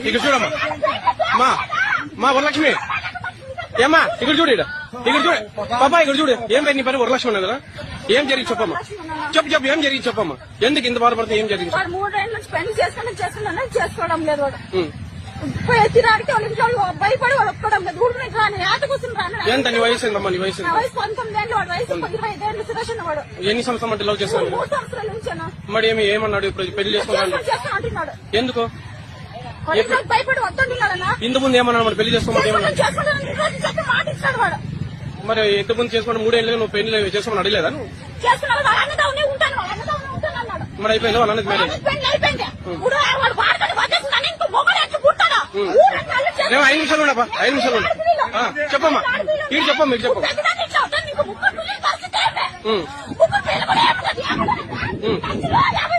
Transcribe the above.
ఇక్కడ చూడమ్మా మా వరలక్ష్మి ఏమ్మా ఇక్కడ చూడు ఇక్కడ చూడు పాపా ఇక్కడ చూడు ఏం నీ పని వరలక్ష్మి ఉన్నది కదా ఏం జరిగి చెప్పమ్మా చెప్పు ఏం జరిగి చెప్పమ్మా ఎందుకు ఇంత బాధపడితే ఏం జరిగింది 3 ఏళ్ళ నుంచి పెళ్లి చేసుకున్నా చేసుకోవడం లేదు వాడు తిరాడికి వాళ్ళు భయపడి వాడు ఒప్పుకోవడం లేదు ఊరికి రాని ఆట కూర్చుని రాను ఎంత నీ వయసు ఏందమ్మా నీ వయసు 19 ఏళ్ళు వాడు వయసు 25 ఏళ్ళు సురేష్ వాడు ఎన్ని సంవత్సరం అంటే లవ్ చేస్తాను 3 సంవత్సరాల నుంచేనా మరి ఏమన్నాడు ఇప్పుడు పెళ్లి చేసుకున్నాడు అంటున్నాడు ఎందుకు భయపడి వద్దంటున్నాడన్నా ఇంత ముందు ఏమన్నాడు మరి పెళ్లి చేసుకోమని మాట ఇస్తాడు వాడు మరి ఇంత ముందు చేసుకుని 3 ఏళ్ళు నువ్వు పెళ్లి చేసుకోమని అడగలేదా నువ్వు మరి అయిపోయింది వాళ్ళు అన్నది మ్యారేజ్ అయిపోయింది 5 నిమిషాలు ఉండపా 5 నిమిషాలు ఉండ చెప్పమ్మా ఇటు చెప్పమ్మా మీరు చెప్పమ్మా చెప్పు